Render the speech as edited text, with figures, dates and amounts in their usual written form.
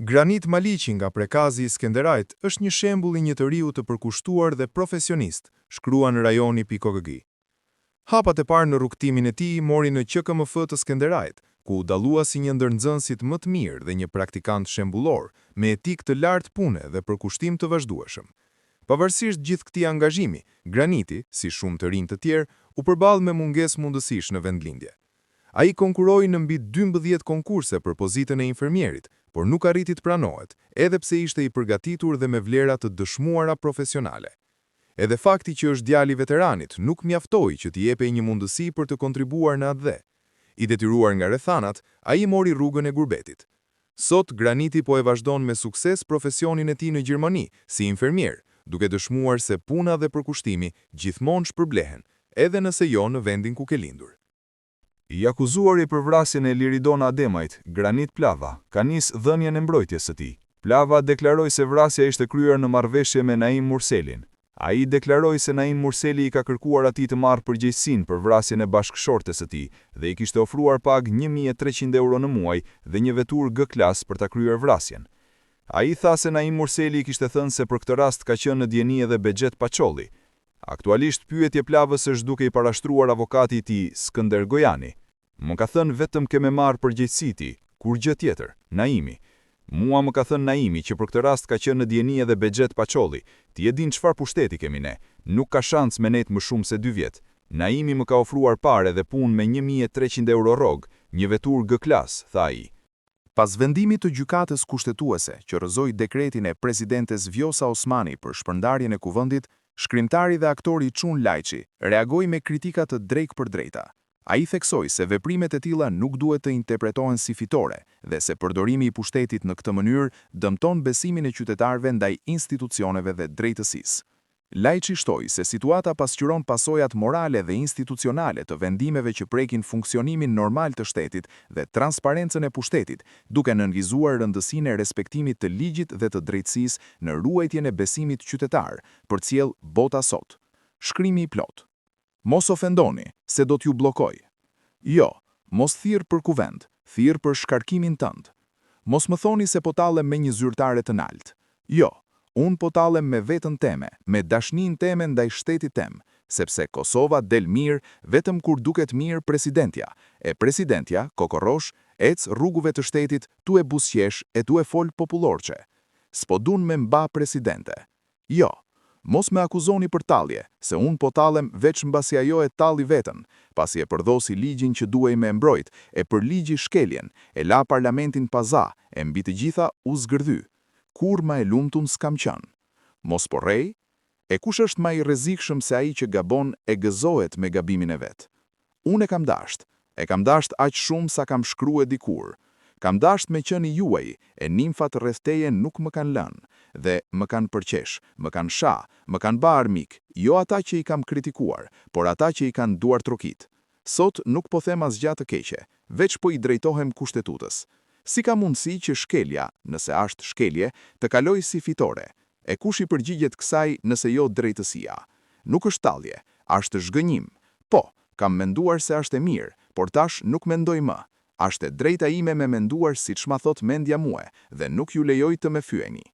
Granit Maliqi nga prekazi i Skenderajt është një shembull i një të riu të përkushtuar dhe profesionist, shkruan rajoni.org. Hapat e parë në rrugtimin e tij mori në QKMF të Skenderajt, ku u dallua si një ndër nxënësit më të mirë dhe një praktikant shembullor, me etikë të lartë pune dhe përkushtim të vazhdueshëm. Pavarësisht gjithë këtij angazhimi, Graniti, si shumë të rinj të tjerë, u përball me mungesë mundësish në vendlindje. Ai konkuroi në mbi 12 konkurse për pozitën e infermierit, por nuk arriti të pranohet, edhe pse ishte i përgatitur dhe me vlera të dëshmuara profesionale. Edhe fakti që është djali i veteranit nuk mjaftoi që t'i jepej një mundësi për të kontribuar në atë dhe. I detyruar nga rrethanat, ai mori rrugën e gurbetit. Sot Graniti po e vazhdon me sukses profesionin e tij në Gjermani si infermier, duke dëshmuar se puna dhe përkushtimi gjithmonë shpërblehen, edhe nëse jo në vendin ku ke lindur. I akuzuari për vrasjen e Liridon Ademajt, Granit Plava, ka nisë dhënien e mbrojtjes së tij. Plava deklaroi se vrasja ishte kryer në marrëveshje me Naim Murselin. Ai deklaroi se Naim Murseli i ka kërkuar atij të marrë përgjegjësinë për vrasjen e bashkëshortes së tij dhe i kishte ofruar pagë 1300 euro në muaj dhe një veturë G-klas për ta kryer vrasjen. Ai tha se Naim Murseli i kishte thënë se për këtë rast ka qenë në dieni edhe Bexhet Paçolli. Aktualisht pyetje Plavës është duke i parashtruar avokati i tij Skënder Gojani. Më ka thënë vetëm ke me marrë përgjegjësi ti, kur gjë tjetër, Naimi. Mua më ka thënë Naimi që për këtë rast ka qenë në dieni edhe Bexhet Paçolli. Ti e din çfarë pushteti kemi ne, nuk ka shans me net më shumë se 2 vjet. Naimi më ka ofruar parë dhe punë me 1300 euro rrogë, një veturë G-klas, tha ai. Pas vendimit të gjykatës kushtetuese që rrëzoi dekretin e presidentes Vjosa Osmani për shpërndarjen e kuvendit, shkrimtari dhe aktori Çun Lajçi reagoi me kritika të drejtë për drejta. Ai theksoi se veprimet e tilla nuk duhet të interpretohen si fitore dhe se përdorimi i pushtetit në këtë mënyrë dëmton besimin e qytetarëve ndaj institucioneve dhe drejtësisë. Lajçi shtoi se situata pasqyron pasojat morale dhe institucionale të vendimeve që prekin funksionimin normal të shtetit dhe transparencën e pushtetit, duke nënvizuar rëndësinë e respektimit të ligjit dhe të drejtësisë në ruajtjen e besimit qytetar, përcjell bota sot. Shkrimi i plot. Mos ofendoni, se do t'ju bllokoj. Jo, mos thirr për kuvend, thirr për shkarkimin tënd. Mos më thoni se po tallem me një zyrtare të nalt. Jo, unë po tallem me veten teme, me dashnin teme ndaj shtetit tem, sepse Kosova del mirë vetëm kur duket mirë presidentja, e presidentja, kokorrosh, ec rrugëve të shtetit tu e buzëqesh e tu e fol popullorçe. S'po dun me mba presidente. Jo. Mos me akuzoni për tallje, se unë po tallem veç mbasi ajo e talli veten, pasi e përdhosi ligjin që duhej me mbrojt, e për ligji shkeljen, e la parlamentin paza, e mbi të gjitha u zgërdhy. Kur ma e lumtun s'kam qenë. Mos po rrej, e kush është ma i rrezikshëm se ai që gabon e gëzohet me gabimin e vet. Unë e kam dasht aq shumë sa kam shkruar dikur. Kam dasht me qeni juaj, e nimfat rreth teje nuk më kanë lënë, dhe më kanë përqesh, më kanë sha, më kanë ba armik, jo ata që i kam kritikuar, por ata që i kanë duar trokit. Sot nuk po them asgjë të keqe, veç po i drejtohem kushtetutës. Si ka mundësi që shkelja, nëse është shkelje, të kaloj si fitore, e kush i përgjigjet kësaj nëse jo drejtësia? Nuk është tallje, është zhgënjim. Po, kam menduar se është e mirë, por tash nuk mendoj më. Ashtë e drejta ime me menduar siç ma thot mendja mua dhe nuk ju lejoj të me fyeni.